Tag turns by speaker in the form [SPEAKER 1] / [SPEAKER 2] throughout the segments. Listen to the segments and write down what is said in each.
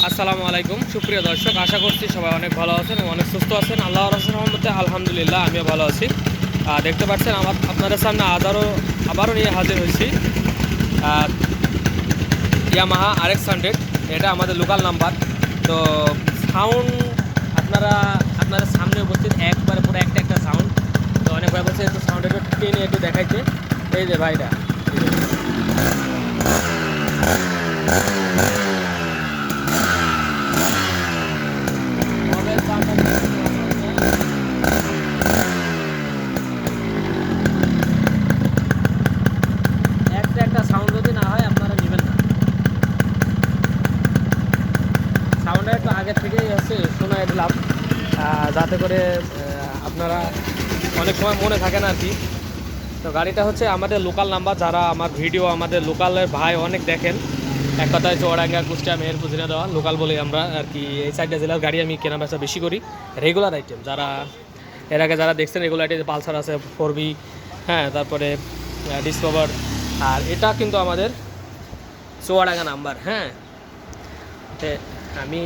[SPEAKER 1] আসসালামু আলাইকুম সুপ্রিয় দর্শক, আশা করছি সবাই অনেক ভালো আছেন এবং অনেক সুস্থ আছেন। আল্লাহর রহমতে আলহামদুলিল্লাহ আমিও ভালো আছি। দেখতে পাচ্ছেন আপনাদের সামনে আবারও নিয়ে হাজির হয়েছি ইয়ামাহা RX 100। এটা আমাদের লোকাল নাম্বার। তো সাউন্ড আপনাদের সামনে উপস্থিত, একবারে পুরো একটা সাউন্ড। তো অনেক ভাই বলছে একটু সাউন্ড একটু টেনে একটু দেখাইতে। এই যে ভাইটা একটা সাউন্ড যদি না হয় আপনারা নেবেন না। সাউন্ডটা একটু আগের থেকেই শোনায় দিলাম, যাতে করে আপনারা অনেক সময় মনে থাকে না আর কি। তো গাড়িটা হচ্ছে আমাদের লোকাল নাম্বার। যারা আমার ভিডিও আমাদের লোকালের ভাই অনেক দেখেন, এক কথায় চুয়াডাঙ্গা, কুষ্টিয়া, মেহেরপুর জেলা দেওয়া লোকাল বলি আমরা আর কি। এই চারটা জেলার গাড়ি আমি কেনা বেচা বেশি করি, রেগুলার আইটেম। যারা এর আগে যারা দেখছেন রেগুলার আইটেম, পালসার আছে 4B, হ্যাঁ, তারপরে ডিসকভার। আর এটা কিন্তু আমাদের চুয়াডাঙ্গা নাম্বার। হ্যাঁ, আমি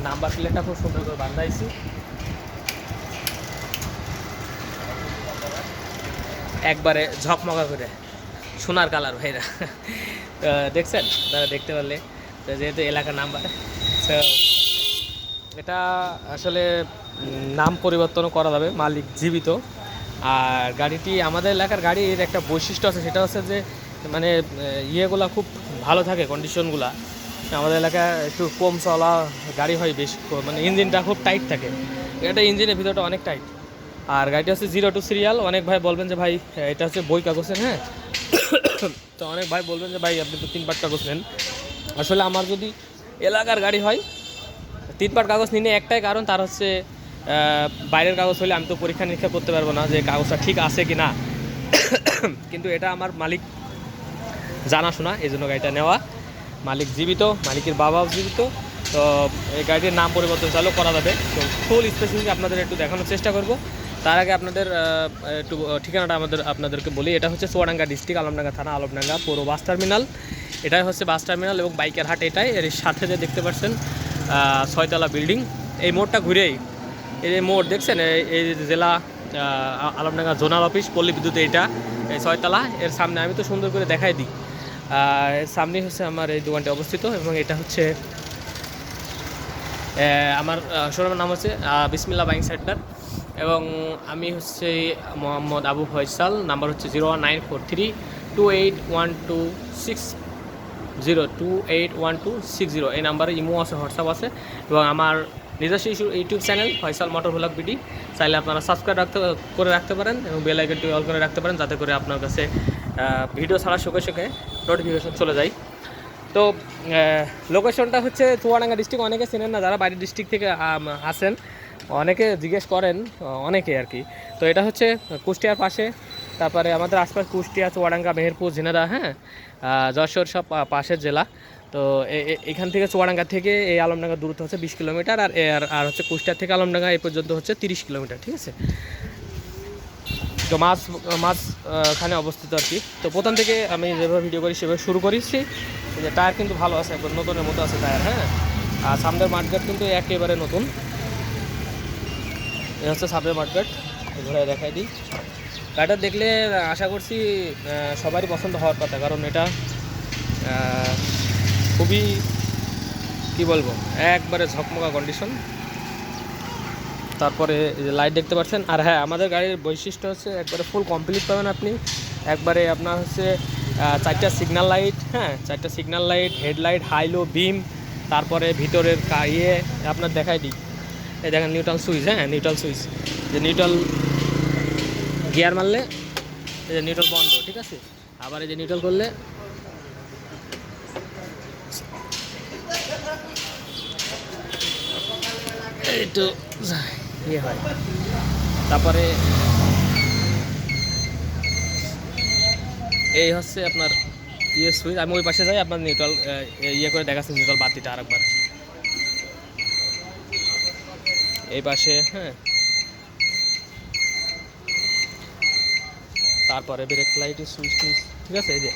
[SPEAKER 1] নাম্বার প্লেটটা খুব সুন্দর করে বান্ধাইছি, একবারে ঝকমকা করে সোনার কালার ভাইরা। দেখছেন তারা দেখতে পারলে, যেহেতু এলাকার নাম্বার। তো এটা আসলে নাম পরিবর্তনও করা যাবে, মালিক জীবিত। আর গাড়িটি আমাদের এলাকার গাড়ির একটা বৈশিষ্ট্য আছে, সেটা হচ্ছে যে মানে ইয়েগুলো খুব ভালো থাকে, কন্ডিশনগুলো। আমাদের এলাকায় একটু কম চলা গাড়ি হয় বেশি, মানে ইঞ্জিনটা খুব টাইট থাকে। এটা ইঞ্জিনের ভিতরটা অনেক টাইট। আর গাড়িটা হচ্ছে 02 সিরিয়াল। অনেক ভাই বলবেন যে ভাই এটা হচ্ছে বই কাগজের, হ্যাঁ। তো অনেক ভাই বলবেন যে ভাই আপনি তো 3 পার্ট কাগজ নেন। আসলে আমার যদি এলাকার গাড়ি হয় 3 পার্ট কাগজ নিনে একটাই কারণ, তার হচ্ছে বাইরের কাগজ হলে আমি তো পরীক্ষা নিরীক্ষা করতে পারবো না যে কাগজটা ঠিক আছে কি না। কিন্তু এটা আমার মালিক জানাশোনা, এই জন্য গাড়িটা নেওয়া। মালিক জীবিত, মালিকের বাবাও জীবিত। তো এই গাড়িটির নাম পরিবর্তন চালু করা যাবে। তো ফুল স্পেসিফিক আপনাদের একটু দেখানোর চেষ্টা করব। তার আগে আপনাদের একটু ঠিকানাটা আপনাদেরকে বলি। এটা হচ্ছে চুয়াডাঙ্গা ডিস্ট্রিক্ট, আলমডাঙ্গা থানা, আলমডাঙ্গা পৌর বাস টার্মিনাল। এটাই হচ্ছে বাস টার্মিনাল এবং বাইকের হাট এটাই। এর সাথে যে দেখতে পাচ্ছেন 6তলা বিল্ডিং, এই মোড়টা ঘুরেই এই যে মোড় দেখছেন, এই জেলা আলমডাঙ্গা জোনাল অফিস পল্লী বিদ্যুৎ, এইটা এই 6তলা। এর সামনে আমি তো সুন্দর করে দেখাই দিই। এর সামনেই হচ্ছে আমার এই দোকানটি অবস্থিত এবং এটা হচ্ছে আমার শোরুমের নাম হচ্ছে বিসমিল্লাহ বাইং সেন্টার। এবং আমি হচ্ছে মোহাম্মদ আবু ফয়সাল। নাম্বার হচ্ছে 01943281260 এই নাম্বারে ইমো আছে, হোয়াটসঅ্যাপ আছে। এবং আমার নিজস্ব YouTube channel Faisal motor vlog BD, চাইলে আপনারা সাবস্ক্রাইব করে রাখতে পারেন এবং বেল আইকনটি অল করে রাখতে পারেন, যাতে করে আপনার কাছে ভিডিও ছাড়ার সঙ্গে সঙ্গে নোটিফিকেশন চলে যায়। তো লোকেশনটা হচ্ছে চুয়াডাঙ্গা ডিস্ট্রিক্ট। অনেকে চেনেন না, যারা বাইরের ডিস্ট্রিক্ট থেকে আসেন অনেকে জিজ্ঞেস করেন, অনেকে আর কি। তো এটা হচ্ছে কুষ্টিয়ার পাশে, তারপরে আমাদের আশপাশ কুষ্টিয়া, চুয়াডাঙ্গা, মেহেরপুর, ঝিনাইদহ, হ্যাঁ, যশোর সব পাশের জেলা। তো এখান থেকে চুয়াডাঙ্গা থেকে এই আলমডাঙ্গা দূরত্ব হচ্ছে 20 কিলোমিটার। আর হচ্ছে কুষ্টিয়া থেকে আলমডাঙ্গা এই পর্যন্ত হচ্ছে 30 কিলোমিটার, ঠিক আছে। তো মাঝখানে অবস্থিত আর কি। তো প্রথম থেকে আমি যেভাবে ভিডিও করি সেভাবে শুরু করেছি। যে টায়ার কিন্তু ভালো আছে, একবার নতুনের মতো আছে টায়ার, হ্যাঁ। আর সামনের মাঠগাট কিন্তু একেবারে নতুন। এ হচ্ছে সামনের মাঠগাট, ঘুরে দেখাই দিই। গাড়িটা দেখলে আশা করছি সবারই পছন্দ হওয়ার কথা, কারণ এটা খুবই কি বলবো, একবারে ঝকমকা কন্ডিশন। তারপরে লাইট দেখতে পাচ্ছেন। আর হ্যাঁ, আমাদের গাড়ির বৈশিষ্ট্য হচ্ছে একবারে ফুল কমপ্লিট পাবেন আপনি। একবারে আপনার হচ্ছে 4টা সিগন্যাল লাইট, হ্যাঁ, 4টা সিগন্যাল লাইট, হেডলাইট, হাইলো, বিম। তারপরে ভিতরের ইয়ে আপনার দেখাই দিই। এই দেখেন নিউট্রাল সুইচ, হ্যাঁ, নিউট্রাল সুইচ, যে নিউট্রাল গিয়ার মারলে এই যে নিউট্রাল বন্ধ, ঠিক আছে। আবার এই যে নিউট্রাল করলে একটু ইয়ে হয়। তারপরে এই হচ্ছে আপনার ইয়ে সুইচ। আমি ওই পাশে যাই, আপনার নিউট্রাল ইয়ে করে দেখাচ্ছি নিউট্রাল বাতিটা আরেকবার এই পাশে, হ্যাঁ। তারপরে ব্রেক লাইটের সুইচ টুইচ, ঠিক আছে। এই যে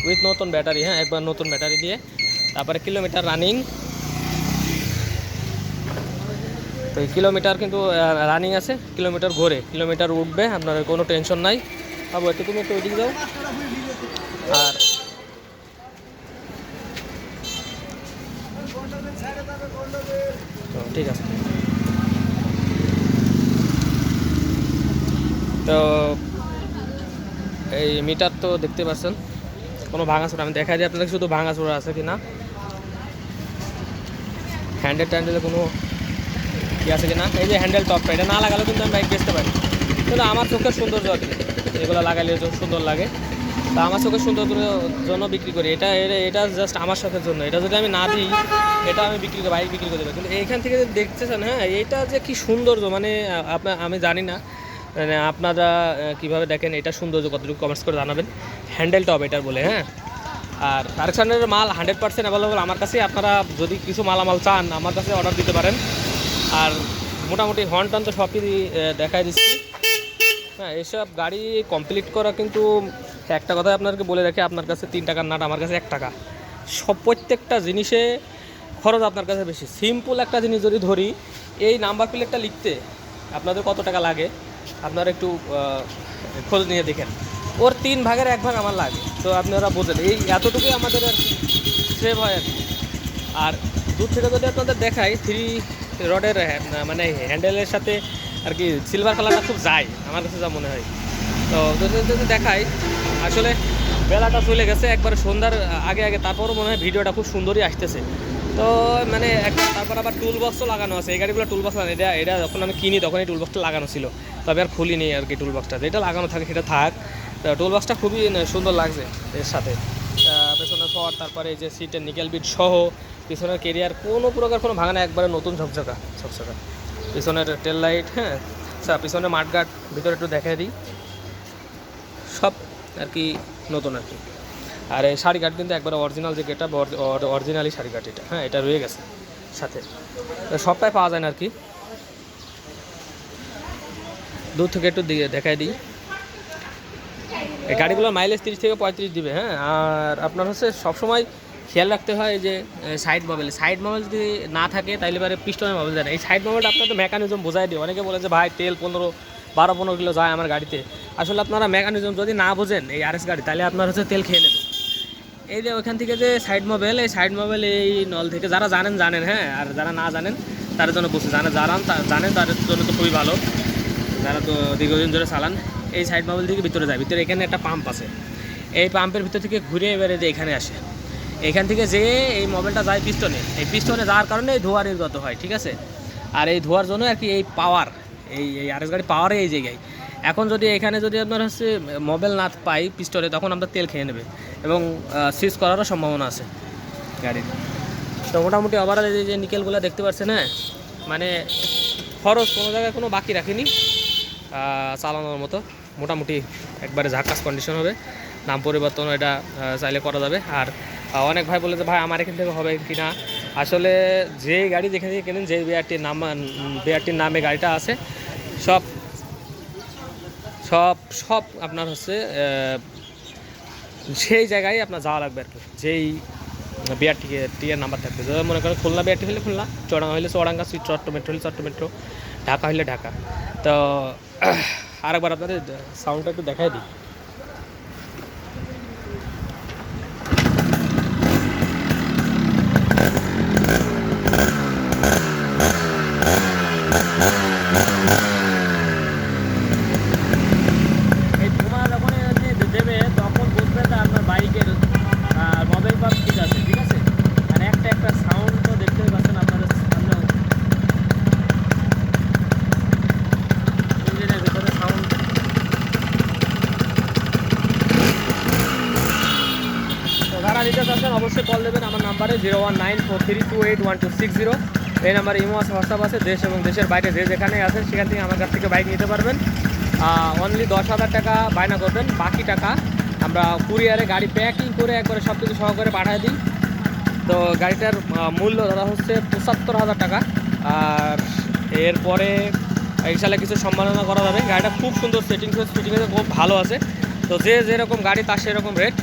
[SPEAKER 1] উইথ নতুন ব্যাটারি, হ্যাঁ, একবার নতুন ব্যাটারি দিয়ে তারপরে কিলোমিটার রানিং, তো এই কিলোমিটার কিন্তু রানিং আছে, কিলোমিটার ঘোরে, কিলোমিটার উঠবে, আপনার কোনো টেনশন নাই। বাবু একটু তুমি একটু ওইদিকে যাও। আর ঠিক আছে, তো এই মিটার তো দেখতে পাচ্ছেন কোনো ভাঙাচোরা, আমি দেখা দিই আপনাদের শুধু ভাঙাচোরা আছে কি না, হ্যান্ডেলে কোনো কি আছে কি না। এই যে হ্যান্ডেল টপটা, এটা না লাগালেও কিন্তু আমি বাইক বেচতে পারি, কিন্তু আমার চোখের সৌন্দর্য আর কি, এগুলো লাগালে সুন্দর লাগে, তা আমার চোখের সৌন্দর্যের জন্য বিক্রি করি। এটা জাস্ট আমার শখের জন্য, এটা যদি আমি না দিই এটা আমি বিক্রি করি, বাইক বিক্রি করে দেবো। কিন্তু এইখান থেকে দেখতেছেন, হ্যাঁ এইটা যে কি সৌন্দর্য, মানে আমি জানি না মানে আপনারা কীভাবে দেখেন এটা সৌন্দর্য কতটুকু, কমেন্টস করে জানাবেন। হ্যান্ডেল টপ এটার বলে, হ্যাঁ। আর আরেকজনের মাল 100% অ্যাভেলেবল আমার কাছে, আপনারা যদি কিছু মালামাল চান আমার কাছে অর্ডার দিতে পারেন। আর মোটামুটি হর্ন টন তো সবই দেখাই দিচ্ছি, হ্যাঁ। এসব গাড়ি কমপ্লিট করা কিন্তু একটা কথা আপনাকে বলে রাখি, আপনার কাছে 3 টাকার নাট, আমার কাছে 1 টাকা। সব প্রত্যেকটা জিনিসে খরচ আপনার কাছে বেশি। সিম্পল একটা জিনিস যদি ধরি, এই নাম্বার প্লেটটা লিখতে আপনাদের কত টাকা লাগে আপনারা একটু খোঁজ নিয়ে দেখেন, ওর 3 ভাগের 1 ভাগ আমার লাগে। তো আপনারা বোঝেন এই এতটুকুই আমাদের আর কি সেভ হয় আর কি। আর দূর থেকে যদি আপনাদের দেখাই 3 রডের মানে হ্যান্ডেলের সাথে আর কি সিলভার কালারটা খুব যায় আমার কাছে যা মনে হয়। তো যদি দেখাই, আসলে বেলাটা চলে গেছে একবারে সন্ধ্যার আগে আগে, তারপরও মনে হয় ভিডিওটা খুব সুন্দরই আসতেছে। তো মানে তারপর আবার টুল বক্সও লাগানো আছে, এই গাড়িগুলো টুল বক্স লাগানো, এটা যখন আমি কিনি তখন এই টুল বক্সটা লাগানো ছিল, তবে আর খুলিনি আর কি। টুল বক্সটা যেটা লাগানো থাকে সেটা থাক, টুল বক্সটা খুবই সুন্দর লাগছে এর সাথে। পেছনের ফর, তারপরে এই যে সিটের নিকেল বিট সহ, পিছনের কেরিয়ার কোনো প্রকার কোনো ভাঙা না, একবারে নতুন ঝকঝকা। পিছনের টেল লাইট, হ্যাঁ আচ্ছা, পিছনে মাঠগার্ড, ভিতরে একটু দেখাই দিই, সব আর কি নতুন আর কি। আর এই শাড়ি কাঠ কিন্তু একবারে অরিজিনাল, যে গেটআপ অরিজিনালি শাড়ি কাঠ এটা, হ্যাঁ এটা রয়ে গেছে সাথে, সবটাই পাওয়া যায় না আর কি। দূর থেকে একটু দেখাই দিই, এই গাড়িগুলোর মাইলেজ 30 থেকে 35 দিবে, হ্যাঁ। আর আপনার হচ্ছে সবসময় খেয়াল রাখতে হয় যে সাইড মোবাইল যদি না থাকে তাইলে পরে পিস্টনের মোবাইল যায় না। এই সাইড মোবাইলটা আপনার তো মেকানিজম বোঝাই দিই, অনেকে বলে যে ভাই তেল 12-15 কিলো যায় আমার গাড়িতে। আসলে আপনারা মেকানিজম যদি না বোঝেন এই RS গাড়ি, তাহলে আপনার হচ্ছে তেল খেয়ে নেবে। এই যে ওইখান থেকে যে সাইড মোবাইল, এই সাইড মোবাইল এই নল থেকে যারা জানেন, হ্যাঁ। আর যারা না জানেন তাদের জন্য বসে, যারা জানেন তাদের জন্য তো খুবই ভালো, যারা তো দীর্ঘদিন ধরে চালান। এই সাইড মোবাইল থেকে ভিতরে যায়, ভিতরে এখানে একটা পাম্প আছে, এই পাম্পের ভিতর থেকে ঘুরে এবারে যে এখানে আসে, এখান থেকে যে এই মোবাইলটা যায় পিস্টনে, এই পিস্টনে যাওয়ার কারণে এই ধোঁয়া নির্গত হয়, ঠিক আছে। আর এই ধোঁয়ার জন্য আর কি এই পাওয়ার, এই RS গাড়ি পাওয়ারে এই জায়গায়। এখন যদি এখানে যদি আপনার হচ্ছে মোবাইল না পাই পিস্টনে, তখন আপনার তেল খেয়ে নেবে এবং সিজ করারও সম্ভাবনা আছে গাড়ির। তো মোটামুটি ওভারঅল এই যে নিকেলগুলো দেখতে পাচ্ছেন, হ্যাঁ মানে খরচ কোনো জায়গায় কোনো বাকি রাখিনি, চালানোর মতো মোটামুটি একবারে ঝাক্কাস কন্ডিশন হবে। নাম পরিবর্তন এটা চাইলে করা যাবে। আর অনেক ভাই বলে যে ভাই আমার এখান থেকে হবে কি না, আসলে যে গাড়ি যেখান থেকে কেনেন, যে বিআরটির নামে গাড়িটা আছে, সব আপনার হচ্ছে সেই জায়গায় আপনার যাওয়া লাগবে আর কি, যেই বিআরটি এর নাম্বার থাকবে। যদি মনে করেন খুলনা বিআরটি হলে খুলনা, চুয়াডাঙ্গা হলে চুয়াডাঙ্গা, চট্ট মেট্রো হলে চট্ট মেট্রো, ঢাকা হলে ঢাকা। তো আরেকবার আপনাদের সাউন্ডটা একটু দেখাই দিই। এই ধোঁয়া যখন দেবে তখন বুঝবে যে আপনার বাইকের মোবাইল পাম্প ঠিক আছে, ঠিক আছে। আর একটা সাউন্ড তো দেখতেই পাচ্ছেন আপনাদের সামনেও, ইঞ্জিনের ভিতরে সাউন্ড। তো যারা নিতে চাচ্ছেন অবশ্যই কল দেবেন আমার নাম্বারে 01943281260। এই নাম্বারে ইমো আছে, হোয়াটসঅ্যাপ আছে। দেশ এবং দেশের বাইরে যে যেখানে আছেন সেখান থেকে আমার কাছ থেকে বাইক নিতে পারবেন। অনলি 10,000 টাকা বায়না করবেন, বাকি টাকা আমরা কুরিয়ারে গাড়ি প্যাকিং করে একবারে সব কিছু সহকারে পাঠিয়ে দিই। তো গাড়িটার মূল্য ধরা হচ্ছে 75,000 টাকা। আর এরপরে ইনশাল্লাহ কিছু সম্মাননা করা যাবে। গাড়িটা খুব সুন্দর ফিটিংসে খুব ভালো আছে। তো যে যেরকম গাড়ি তার সেরকম রেট।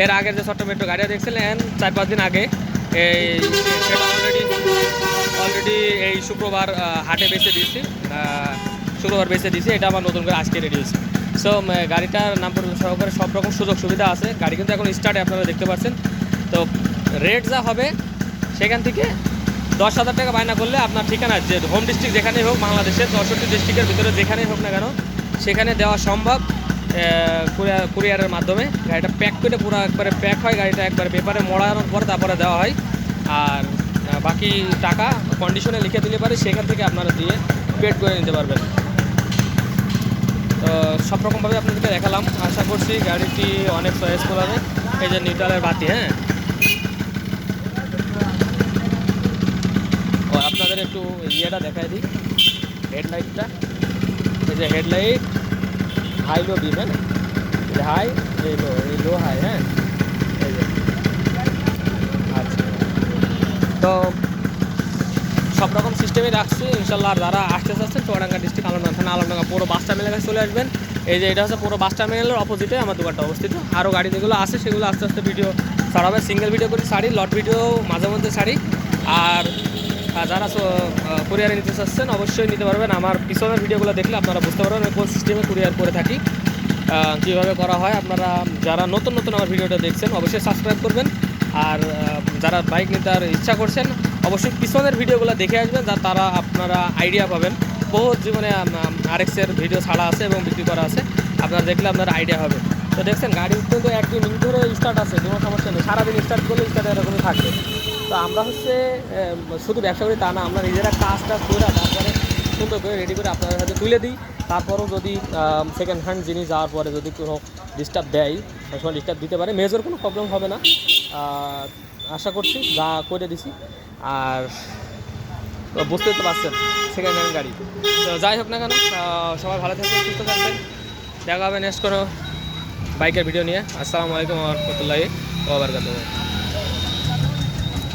[SPEAKER 1] এর আগের যে ছোট্ট মেট্রো গাড়িটা দেখছিলেন 4-5 দিন আগে, এই সেটা অলরেডি এই শুক্রবার হাটে বেচে দিয়েছি, শুক্রবার বেচে দিয়েছি। এটা আমার নতুন করে আজকে রেডি হয়েছে। সো গাড়িটার নাম পরিবর্তন সহকারে সব রকম সুযোগ সুবিধা আছে। গাড়ি কিন্তু এখন স্টার্টে আপনারা দেখতে পাচ্ছেন। তো রেট যা হবে সেখান থেকে 10,000 টাকা বায়না করলে আপনার ঠিকানা যে হোম ডিস্ট্রিক্ট যেখানেই হোক, বাংলাদেশের 64 ডিস্ট্রিক্টের ভিতরে যেখানেই হোক না কেন সেখানে দেওয়া সম্ভব কুরিয়ারের মাধ্যমে। গাড়িটা প্যাক করে পুরো একবারে প্যাক হয়, গাড়িটা একবারে পেপারে মোড়ানোর পর তারপরে দেওয়া হয়। আর বাকি টাকা কন্ডিশনে লিখে দিলে পারে, সেখান থেকে আপনারা দিয়ে পেড করে নিতে পারবেন। তো সব রকমভাবে আপনাদেরকে দেখালাম। আশা করছি গাড়িটি অনেক চয়েসফুল হবে। এই যে নিউট্রালের বাতি, হ্যাঁ, ও আপনাদের একটু ইয়েটা দেখাই দিই, হেডলাইটটা। এই যে হেডলাইট হাই লো বিম, হ্যাঁ, এই হাই এই লো হাই, হ্যাঁ, এই যে। আচ্ছা, তো সব রকম সিস্টেমে রাখছি ইনশাল্লাহ। আর যারা আসতে চাচ্ছেন চুয়াডাঙ্গা ডিস্ট্রিক্ট আলমডাঙ্গা থানা আলমডাঙ্গা পুরো বাস টার্মিনালের কাছে চলে আসবেন। এই যে এটা হচ্ছে পুরো বাস টার্মিনালের অপোজিটে আমার দোকানটা অবস্থিত। আরও গাড়ি যেগুলো আছে সেগুলো আস্তে আস্তে ভিডিও ছাড়াবে, সিঙ্গেল ভিডিও করে ছাড়ি, লট ভিডিও মাঝে মধ্যে ছাড়ি। আর যারা কুরিয়ারে নিতে চাচ্ছেন অবশ্যই নিতে পারবেন। আমার পিছনের ভিডিওগুলো দেখলে আপনারা বুঝতে পারবেন আমি কোন সিস্টেমে কুরিয়ার করে থাকি, কীভাবে করা হয়। আপনারা যারা নতুন নতুন আমার ভিডিওটা দেখছেন অবশ্যই সাবস্ক্রাইব করবেন। আর যারা বাইক নিতে ইচ্ছা করছেন অবশ্যই পিছনের ভিডিওগুলো দেখে আসবেন, যা তারা আপনারা আইডিয়া পাবেন। বহু জীবনে RX-এর ভিডিও ছাড়া আছে এবং বিক্রি করা আছে, আপনারা দেখলে আপনার আইডিয়া হবে। তো দেখছেন গাড়ি কিন্তু 1-2 মিনিট ধরে স্টার্ট আছে, কোনো সমস্যা নেই। সারাদিন স্টার্ট করলে স্টার্ট এরকমই থাকবে। তো আমরা হচ্ছে শুধু ব্যবসা করি তা না, আমরা নিজেরা কাজটা করে তারপরে সুন্দর করে রেডি করে আপনাদের হাতে তুলে দিই। তারপরেও যদি সেকেন্ড হ্যান্ড জিনিস যাওয়ার পরে যদি কোনো ডিস্টার্ব দেয়, সেই সময় ডিস্টার্ব দিতে পারে, মেজর কোনো প্রবলেম হবে না আশা করছি, যা করে দিছি। আর বুঝতেই তো পারছেন সেকেন্ড হ্যান্ড গাড়ি। তো যাই হোক না কেন, সবাই ভালো থাকবেন, সুস্থ থাকবেন। দেখা হবে নেক্সট কোনো বাইকের ভিডিও নিয়ে। আসসালামু আলাইকুম ওয়া রাহমাতুল্লাহি ওয়া বারাকাতুহু।